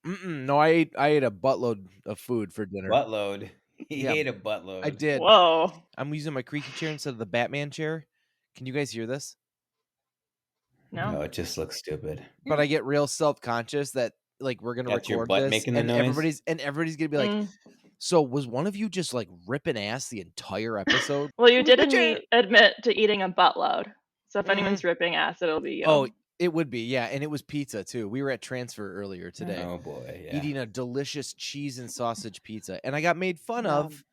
No, I ate a buttload of food for dinner. Buttload. He Yeah, ate a buttload. I did. Whoa. I'm using my creaky chair instead of the Batman chair. Can you guys hear this? No. No, it just looks stupid. But I get real self-conscious that like we're gonna That's your record butt this making the and noise? everybody's gonna be like, so was one of you just like ripping ass the entire episode? Well, you did Chair. admit to eating a buttload. So if anyone's ripping ass, it'll be you. Oh, it would be, yeah, and it was pizza too. We were at Transfer earlier today. Oh boy, yeah. Eating a delicious cheese and sausage pizza, and I got made fun of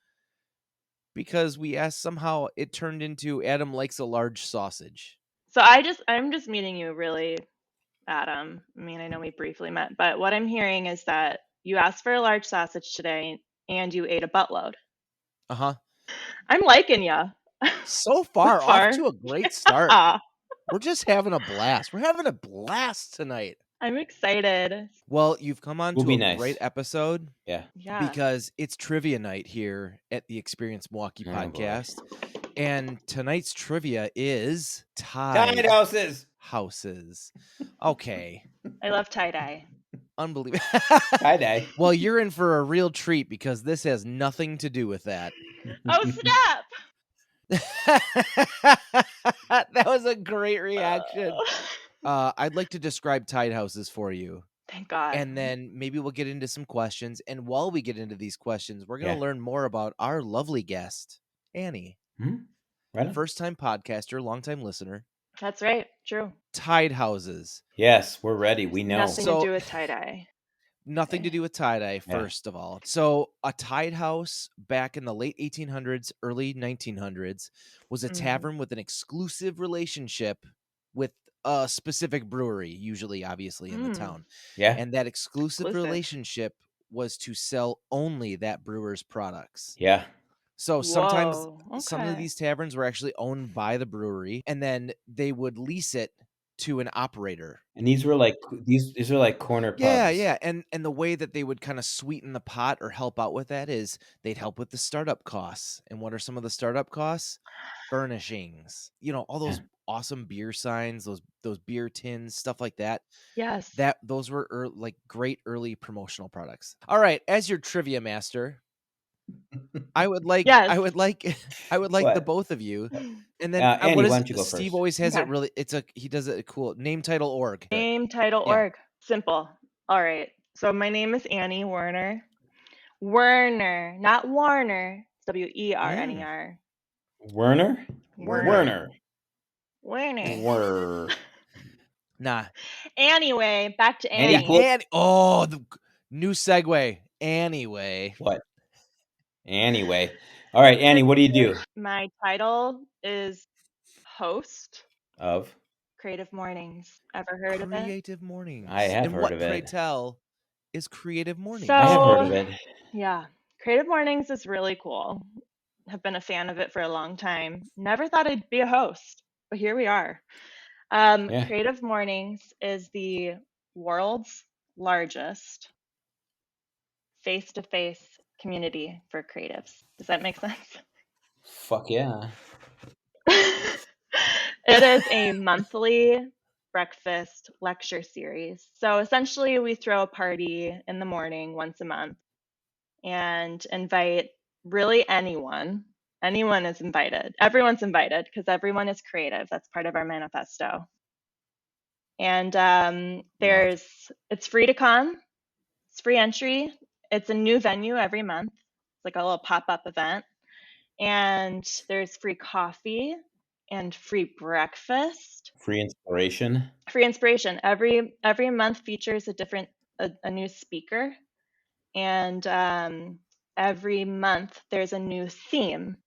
because we asked somehow it turned into Adam likes a large sausage. So I'm just meeting you really, Adam. I mean, I know we briefly met, but what I'm hearing is that you asked for a large sausage today and you ate a buttload. Uh-huh. I'm liking you. So far, off to a great start. We're just having a blast. We're having a blast tonight. I'm excited. Well, you've come on to a nice. great episode. Yeah. Because it's trivia night here at the Experience Milwaukee podcast. And tonight's trivia is Tide houses. Okay. I love tie-dye. Unbelievable. Tie-dye. Well, you're in for a real treat because this has nothing to do with that. Oh, snap! That was a great reaction. I'd like to describe tide houses for you. Thank God. And then maybe we'll get into some questions. And while we get into these questions, we're going to learn more about our lovely guest, Annie. Right. First-time podcaster, long-time listener. That's right. True. Tide houses. Yes, we're ready. We know. Nothing to do with tie-dye. Nothing to do with tie-dye, first of all. So a tide house back in the late 1800s, early 1900s was a tavern with an exclusive relationship with a specific brewery, usually, obviously, in the town. Yeah. And that exclusive relationship was to sell only that brewer's products. Yeah. So sometimes some of these taverns were actually owned by the brewery, and then they would lease it to an operator. And these were like these are like corner pubs. Yeah. And the way that they would kind of sweeten the pot or help out with that is they'd help with the startup costs. And what are some of the startup costs? Furnishings. You know, all those awesome beer signs, those beer tins, stuff like that. Yes. Those were like great early promotional products. All right, as your trivia master, I would like the both of you. And then Annie, why don't you go Steve first? always has it really he does it cool. Name, title, org. Name, title, org. Simple. All right. So my name is Annie Werner. Werner, not Warner. It's W-E-R-N-E-R. Werner? Werner. Nah. Anyway, back to Annie. The new segue. Anyway. What? Anyway. All right, Annie, what do you do? My title is host of Creative Mornings. Ever heard of it? Creative Mornings. I have heard of it. And what, pray tell, is Creative Mornings? So, I have heard of it. Yeah. Creative Mornings is really cool. Have been a fan of it for a long time. Never thought I'd be a host, but here we are. Creative Mornings is the world's largest face-to-face community for creatives. Does that make sense? Fuck yeah. It is a monthly breakfast lecture series. So essentially we throw a party in the morning once a month and invite really anyone. Anyone is invited. Everyone's invited because everyone is creative. That's part of our manifesto. And it's free to come. It's free entry. It's a new venue every month. It's like a little pop-up event. And there's free coffee and free breakfast. Free inspiration. Free inspiration. Every month features a new speaker. And every month there's a new theme.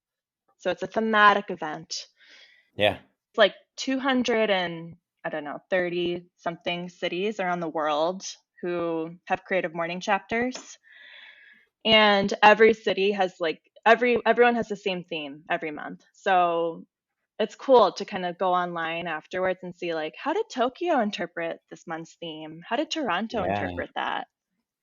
So it's a thematic event. Yeah. It's like 30 something cities around the world who have creative morning chapters. And every city has everyone has the same theme every month. So it's cool to kind of go online afterwards and see how did Tokyo interpret this month's theme? How did Toronto interpret that?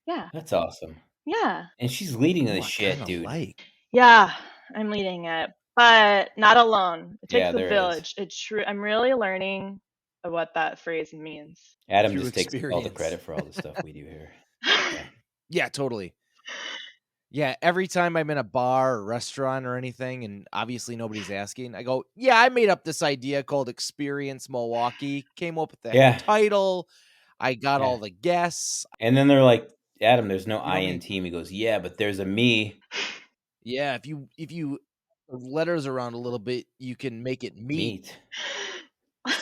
Yeah. That's awesome. Yeah. And she's leading this shit, dude. Yeah, I'm leading it, but not alone. It takes a there village. It's true. I'm really learning what that phrase means. Adam just takes all the credit for all the stuff we do here. Okay. Yeah, totally. Yeah, every time I'm in a bar or restaurant or anything, and obviously nobody's asking, I go, yeah, I made up this idea called Experience Milwaukee, came up with the Yeah. title, I got Yeah. all the guests. And then they're like, Adam, there's no You know I me. in team. He goes, yeah, but there's a me. Yeah, if you move letters around a little bit, you can make it meat.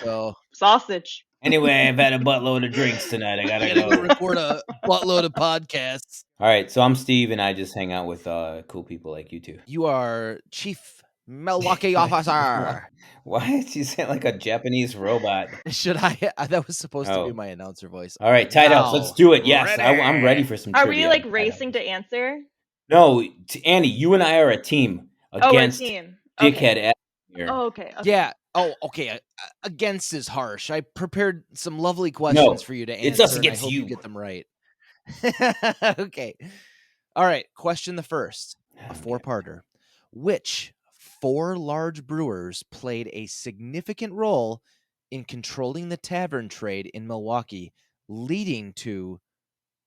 So Sausage. anyway, I've had a buttload of drinks tonight. I I gotta gotta go. go record a buttload of podcasts. All right, so I'm Steve, and I just hang out with cool people like you two. You are Chief Milwaukee Officer. Why did you sound like a Japanese robot? Should I? That was supposed to be Oh. my announcer voice. All right, Tight House, let's do it. Yes, I'm ready for some Are trivia. we like racing to answer? No, Annie, you and I are a team Oh, we're a against team. Dickhead Okay. Adam here. Oh, okay. Yeah. Oh, okay. Against is harsh. I prepared some lovely questions for you to answer. It's us and I against hope you. get them right. Okay. All right. Question the first. A four-parter. Which 4 large brewers played a significant role in controlling the tavern trade in Milwaukee, leading to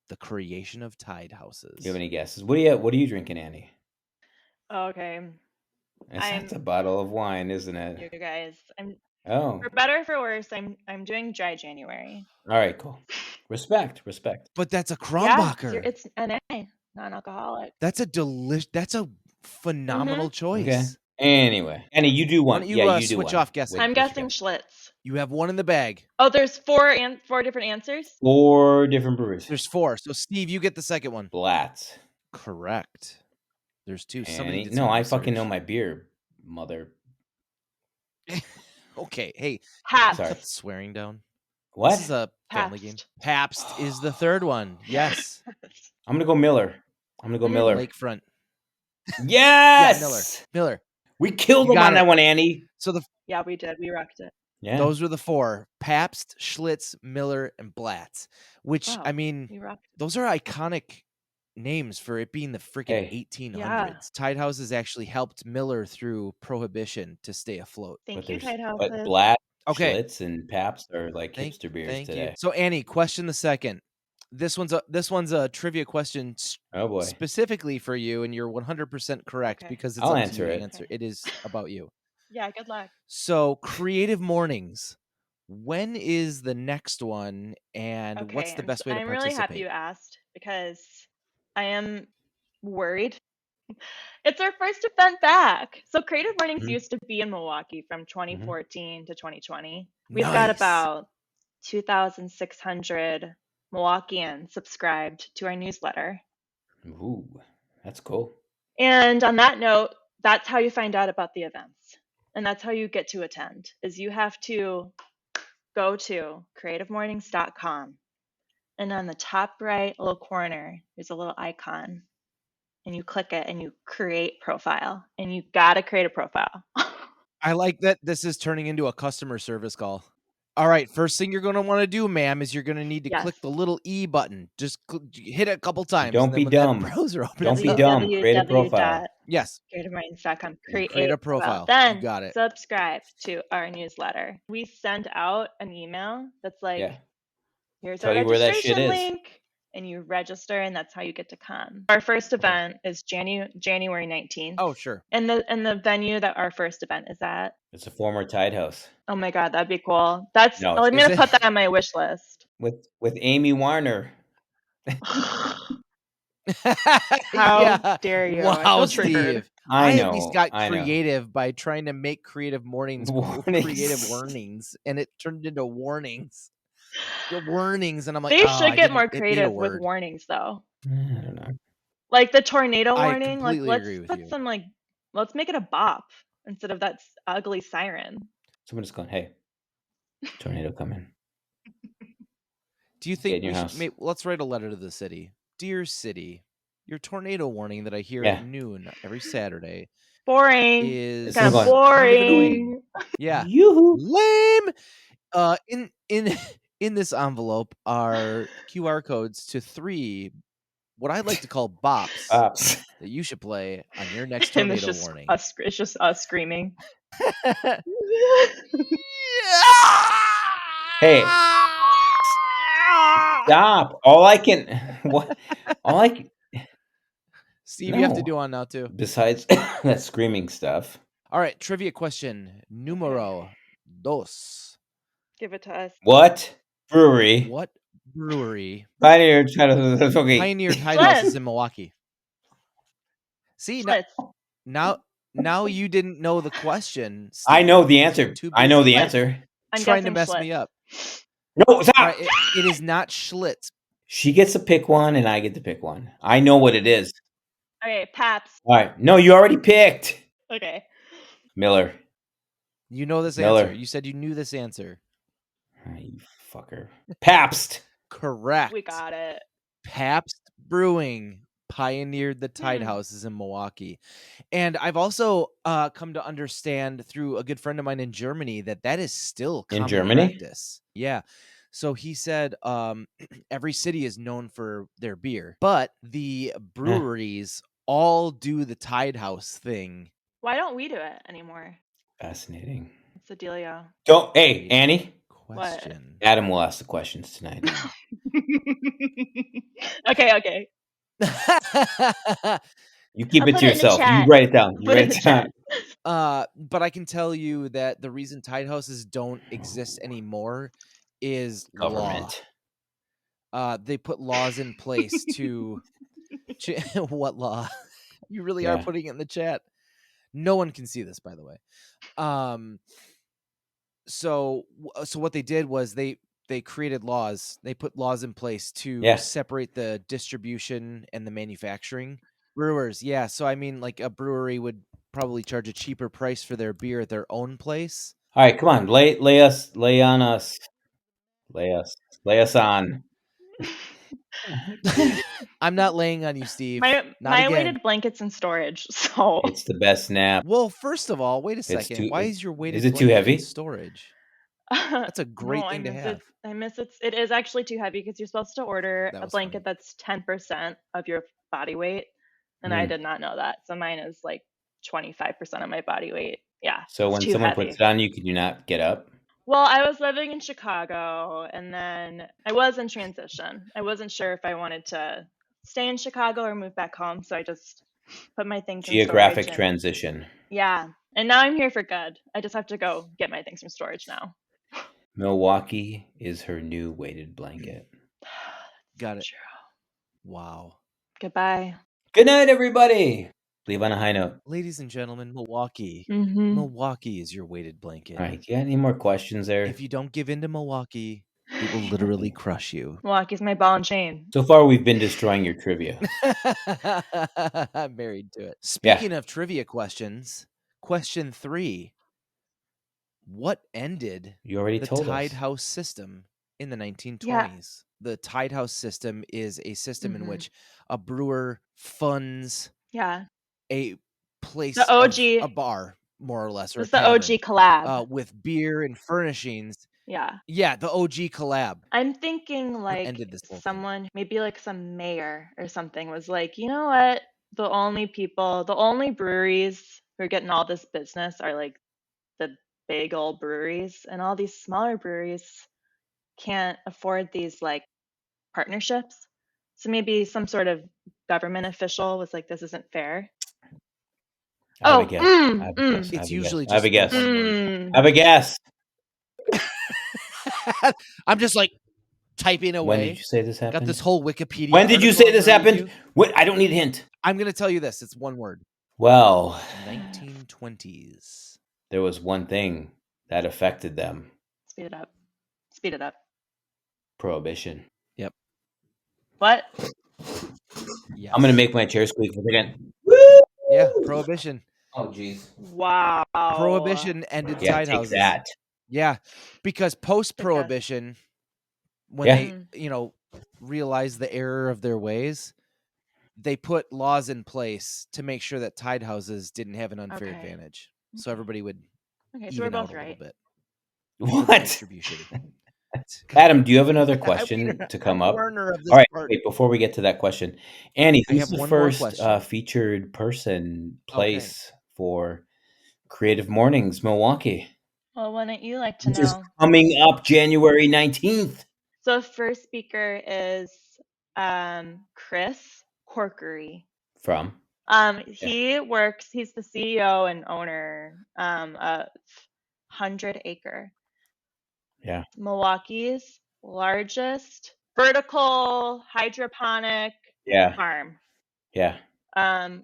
the creation of Tide Houses? Do you have any guesses? What are you drinking, Annie? Okay. That's a bottle of wine, isn't it? You guys, Oh. for better or for worse, I'm doing dry January. All right, cool. Respect. But that's a Kronbacher. Yeah, it's an NA, non-alcoholic. That's a phenomenal choice. Okay. Anyway, Annie, you do one. Why don't you you do switch one. off guessing? I'm guessing Schlitz. You have one in the bag. Oh, there's four different answers? 4 different breweries. There's 4. So Steve, you get the second one. Blatz. Correct. There's 2. Annie? No, I fucking know my beer, mother. Okay, hey. Pabst. Sorry. Cut the swearing down. What? This is a family game. Pabst is the third one. Yes. I'm gonna go Miller. Miller. Lakefront. Yes. Yeah, Miller. We killed him on that one, Annie. So yeah, we did. We rocked it. Yeah. Those were the 4: Pabst, Schlitz, Miller, and Blatz. Which I mean, those are iconic names for it being the freaking 1800s. Yeah. Tide Houses actually helped Miller through Prohibition to stay afloat. Thank you, Tide Houses. But Blatz, Okay. Schlitz, and Pabst are like hipster beers today. You. So Annie, question the second. This one's a trivia question. Oh boy. Specifically for you, and you're 100% correct because it's I'll up answer to you it. to answer. It is about you. Yeah, good luck. So Creative Mornings. When is the next one, and what's the best way to participate? I'm really happy you asked because I am worried. It's our first event back. So Creative Mornings used to be in Milwaukee from 2014 to 2020. We've got about 2,600 Milwaukeeans subscribed to our newsletter. Ooh, that's cool. And on that note, that's how you find out about the events. And that's how you get to attend, is you have to go to creativemornings.com. And on the top right little corner, there's a little icon. And you click it and you create profile. And you got to create a profile. I like that this is turning into a customer service call. All right, first thing you're going to want to do, ma'am, is you're going to need to click the little E button. Just hit it a couple times. Don't be dumb. Browser opens Don't be dumb. Create a profile. Yes. creativemornings.com. Create a profile. Then you got it. Subscribe to our newsletter. We send out an email that's like, here's our registration link. And you register, and that's how you get to come. Our first event is January 19th. Oh, sure. And the venue that our first event is at. It's a former Tide House. Oh my God, that'd be cool. I'm gonna put that on my wish list. With Annie Werner. How dare you? Wow, Steve. I know. At least got creative by trying to make Creative Mornings creative warnings, and it turned into warnings. Warnings, and I'm like, they should get more creative with warnings, though. I don't know. Like the tornado warning. Like, let's put some let's make it a bop instead of that ugly siren. Someone's going, hey, tornado coming. Do you think let's write a letter to the city? Dear city, your tornado warning that I hear at noon every Saturday is kind of boring. Yeah. Yoo-hoo. Lame. In this envelope are QR codes to 3 what I like to call bops that you should play on your next tornado warning. It's just us screaming. Hey. Stop. All I can what all I can Steve, you have to no. do on now too. Besides that screaming stuff. All right, trivia question numero dos. Give it to us. What brewery What brewery pioneered okay. pioneered Tide Schlitz. Houses in Milwaukee? See, Schlitz. now you didn't know the question. I Steve. know the You're answer. too I know the busy answer. I'm trying to guessing mess Schlitz. me up. No, All stop. right, it is not Schlitz. She gets to pick one and I get to pick one. I know what it is. Okay, Pabst. All right. No, you already picked. Okay. Miller. You know this Miller. answer. You said you knew this answer. Oh, you fucker. Pabst. Correct. We got it. Pabst Brewing pioneered the Tide Houses in Milwaukee. And I've also come to understand through a good friend of mine in Germany that is still In common Germany? practice. Yeah. So he said every city is known for their beer, but the breweries all do the Tide House thing. Why don't we do it anymore? Fascinating. What's the dealio? Don't. Hey, Annie. Question. Adam will ask the questions tonight. Okay. You keep I'll it put to it in the yourself. You chat. write it down. You Put it write in the it down. chat. But I can tell you that the reason Tide Houses don't exist anymore is Government. law. They put laws in place to what law? You really are Yeah. putting it in the chat. No one can see this, by the way. So what they did was they created laws. They put laws in place to separate the distribution and the manufacturing. Brewers, yeah. So I mean, like a brewery would probably charge a cheaper price for their beer at their own place. All right, come on. Lay on us. Lay us on. I'm not laying on you, Steve. My weighted blanket's in storage, so It's the best nap. Well, first of all, wait a second. Why is your weighted it too blanket heavy? in storage? That's a great thing to have. I miss it. It is actually too heavy because you're supposed to order a blanket that's 10% of your body weight, and I did not know that. So mine is like 25% of my body weight. Yeah. So when someone puts it on you, could you not get up? Well, I was living in Chicago, and then I was in transition. I wasn't sure if I wanted to stay in Chicago or move back home, so I just put my things in storage. Geographic transition. Yeah, and now I'm here for good. I just have to go get my things from storage now. Milwaukee is her new weighted blanket. Got it. Wow. Goodbye. Good night, everybody. Leave on a high note. Ladies and gentlemen, Milwaukee. Mm-hmm. Milwaukee is your weighted blanket. All right, you got any more questions there? If you don't give in to Milwaukee, it will literally crush you. Milwaukee's my ball and chain. So far, we've been destroying your trivia. I'm married to it. Speaking of trivia questions, question 3. What ended the Tide House system in the 1920s? Yeah. The Tide House system is a system in which a brewer funds a place, the OG, a bar, more or less, or it's the OG collab with beer and furnishings. Yeah, the OG collab. I'm thinking like someone, maybe like some mayor or something, was like, you know what? The only breweries who are getting all this business are like the big old breweries, and all these smaller breweries can't afford these like partnerships. So maybe some sort of government official was like, this isn't fair. It's usually just one word. I have a guess. I'm just like typing away. When did you say this happened? Got this whole Wikipedia. When did you say this happened? What? I don't need a hint. I'm going to tell you this. It's one word. Well, 1920s. There was one thing that affected them. Speed it up. Prohibition. Yep. What? Yes. I'm going to make my chair squeak for a second. Yeah, prohibition. Oh, jeez. Wow. Prohibition ended Tide Houses. That. Yeah, because post-prohibition, when they, realized the error of their ways, they put laws in place to make sure that Tide Houses didn't have an unfair advantage. So everybody would so we're both right. Bit. What? Distribution. Adam, do you have another question to come up? All right, wait, before we get to that question, Annie, who's the first featured person place for Creative Mornings Milwaukee? Well, wouldn't you like to know? Is coming up January 19th. So the first speaker is Chris Corkery. From? He's the CEO and owner of 100 Acre. Yeah. Milwaukee's largest vertical hydroponic farm. Yeah.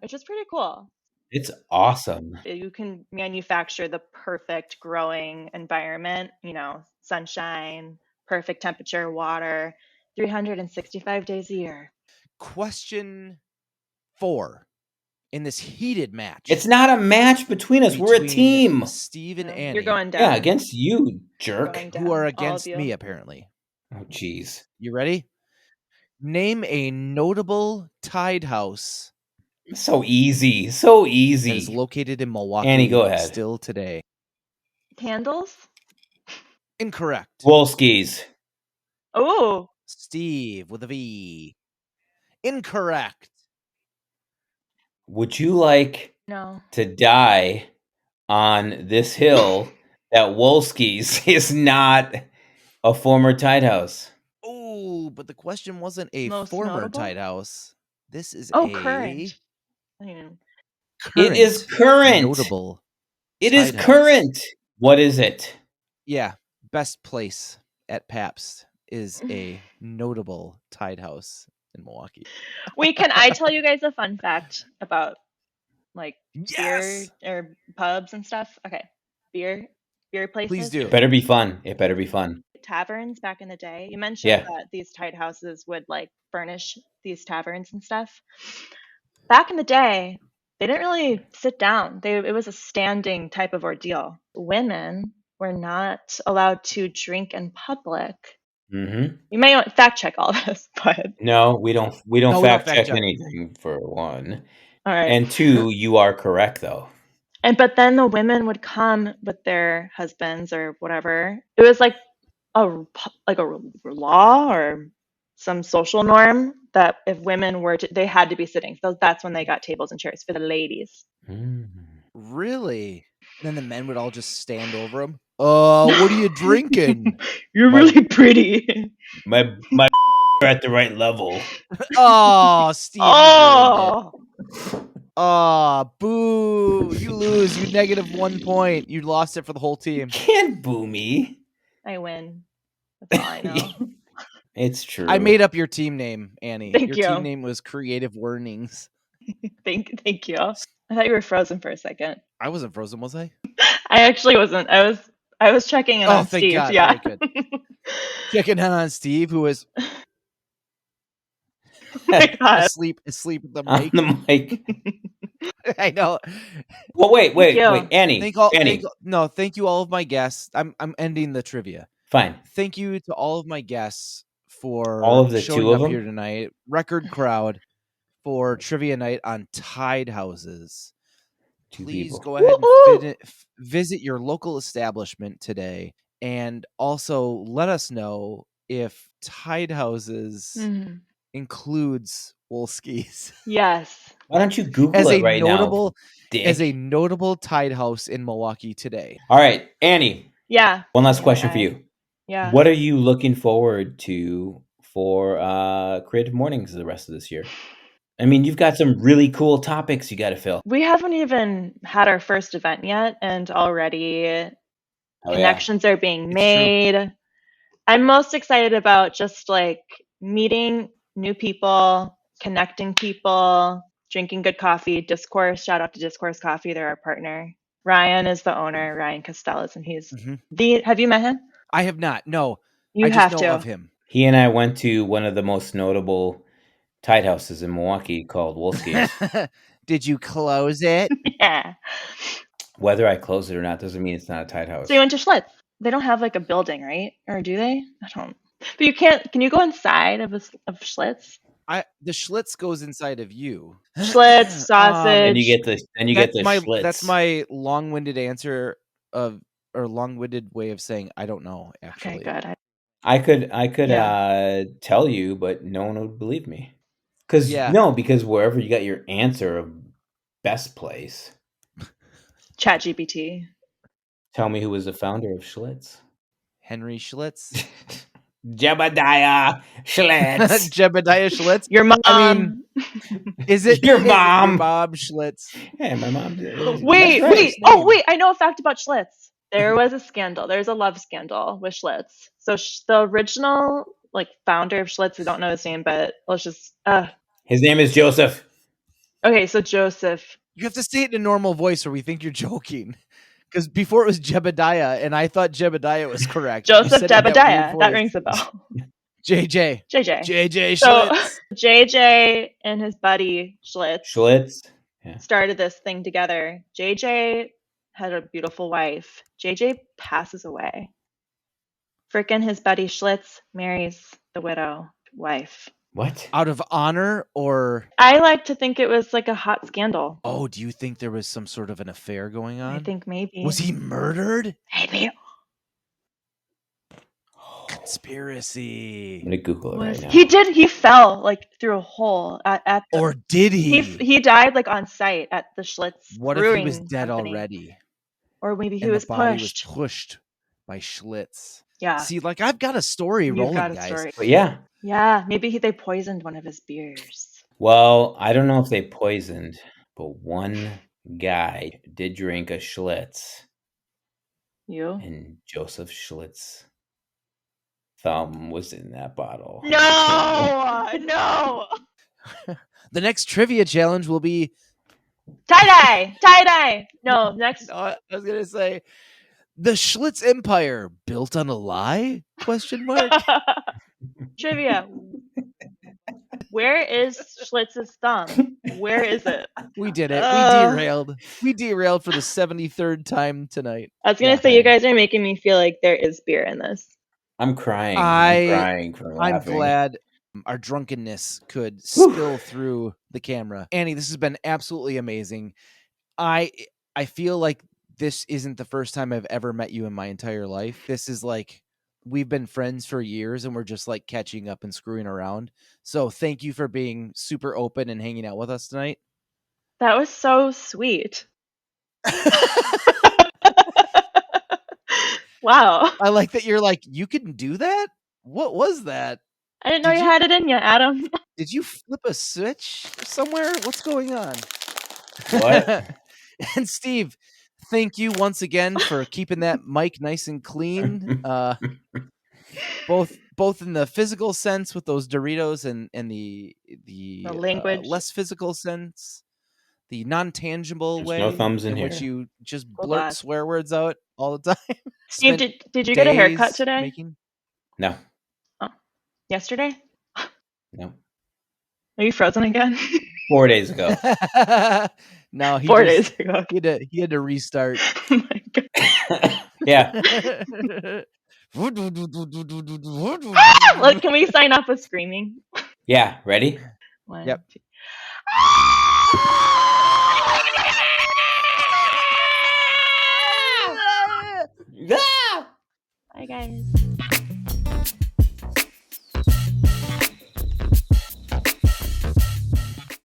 Which is pretty cool. It's awesome. You can manufacture the perfect growing environment, sunshine, perfect temperature, water, 365 days a year. Question 4 in this heated match. It's not a match between us. We're a team. Steve and Annie. You're going down. Yeah, against you, jerk. Who are against me, apparently. Oh, jeez. You ready? Name a notable tied house. So easy. So easy. That is located in Milwaukee. Annie, go ahead. Still today. Candles? Incorrect. Wolski's. Oh. Steve with a V. Incorrect. Would you like to die on this hill that Wolski's is not a former tied house? Oh, but the question wasn't a Most former notable? tied house. This is current. current. It is current. Notable. It is current. What is it? Yeah, best place at Pabst is a notable tied house in Milwaukee. Wait, can I tell you guys a fun fact about beer Yes! or pubs and stuff? Okay, beer places. Please do. It better be fun. It better be fun. Taverns back in the day. You mentioned that these tied houses would furnish these taverns and stuff. Back in the day, they didn't really sit down. It was a standing type of ordeal. Women were not allowed to drink in public. Mm-hmm. You may want to fact check all this, but no, we don't fact check anything, for one. All right. And two, you are correct though. But then the women would come with their husbands or whatever. It was like a law or some social norm that if women were they had to be sitting. So that's when they got tables and chairs for the ladies. Really? Then the men would all just stand over them. What are you drinking? You're really pretty. My are at the right level. Oh, Steve. Oh, boo. You lose. You -1 point. You lost it for the whole team. You can't boo me. I win. That's all I know. It's true. I made up your team name, Annie. Thank you. Your team name was Creative Mornings. Thank you. I thought you were frozen for a second. I wasn't frozen, was I? I actually wasn't. I was checking in on thank Steve. God. Yeah. Very good. Checking in on Steve, who was asleep at the mic. On the mic. I know. Well, wait, Annie. Thank you all of my guests. I'm ending the trivia. Fine. Thank you to all of my guests for all of the showing two of up them here tonight. Record crowd for trivia night on tied houses. Please go ahead and visit your local establishment today, and also let us know if tied houses includes Wolski's. Yes. Why don't you Google it right now? As a notable tied house in Milwaukee today. All right, Annie. Yeah. One last question for you. Yeah. What are you looking forward to for Creative Mornings the rest of this year? I mean, you've got some really cool topics you got to fill. We haven't even had our first event yet, and already connections are being made. True. I'm most excited about just meeting new people, connecting people, drinking good coffee. Discourse, shout out to Discourse Coffee. They're our partner. Ryan is the owner, Ryan Costellas, and he's have you met him? I have not. No. I just know of him. He and I went to one of the most notable tied houses in Milwaukee called Wolski's. Did you close it? Yeah. Whether I closed it or not doesn't mean it's not a tied house. So you went to Schlitz. They don't have a building, right? Or do they? I don't. But you can't. Can you go inside of Schlitz? The Schlitz goes inside of you. Schlitz, sausage. And you get the Schlitz. That's my long-winded answer or long-winded way of saying I don't know. Actually, okay, good. I could tell you, but no one would believe me. Because wherever you got your answer of best place, ChatGPT. Tell me who was the founder of Schlitz. Henry Schlitz. Jebediah Schlitz. Jebediah Schlitz. Your mom. I mean, is it your is it mom? your mom Schlitz? Yeah, my mom. Wait. Right. Oh, wait. I know a fact about Schlitz. There was a scandal. There's a love scandal with Schlitz. So the original founder of Schlitz, I don't know his name, but let's just. His name is Joseph. Okay, so Joseph. You have to say it in a normal voice, or we think you're joking. Because before it was Jebediah, and I thought Jebediah was correct. Joseph Jebediah. That rings a bell. JJ Schlitz. So JJ and his buddy Schlitz started this thing together. JJ had a beautiful wife. JJ passes away. Frickin' his buddy Schlitz marries the widow wife. What? Out of honor, or? I like to think it was like a hot scandal. Oh, do you think there was some sort of an affair going on? I think maybe. Was he murdered? Maybe. Conspiracy. I'm gonna Google it right now. He did. He fell through a hole at the, or did he? He died on site at the Schlitz. What Brewing if he was dead company. Already? Or maybe he and was the body pushed. was pushed by Schlitz. Yeah. See, I've got a story rolling, guys. Story. But yeah. Yeah, maybe they poisoned one of his beers. Well, I don't know if they poisoned, but one guy did drink a Schlitz. You? And Joseph Schlitz thumb was in that bottle. No. The next trivia challenge will be tie-dye. No, next. I was gonna say the Schlitz Empire built on a lie? ? Trivia. Where is Schlitz's thumb? Where is it? We did it. We derailed for the 73rd time tonight. I was gonna say, you guys are making me feel like there is beer in this. I'm crying. I'm crying from laughing. I'm glad our drunkenness could spill through the camera. Annie, this has been absolutely amazing. I feel like this isn't the first time I've ever met you in my entire life. This is we've been friends for years and we're just catching up and screwing around. So thank you for being super open and hanging out with us tonight. That was so sweet. Wow. I like that you're you can do that? What was that? I didn't know you had it in you, Adam. Did you flip a switch somewhere? What's going on? What? And Steve, thank you once again for keeping that mic nice and clean. Both in the physical sense with those Doritos and the language, less physical sense, the non-tangible way no thumbs in here. which you just blurt swear words out all the time. Steve, did you get a haircut today? No. Oh, yesterday? No. Are you frozen again? 4 days ago. No, 4 days ago. He had to restart. Oh my God. Yeah. Can we sign off with screaming? Yeah. Ready? 1, Yep. 2. Bye, guys.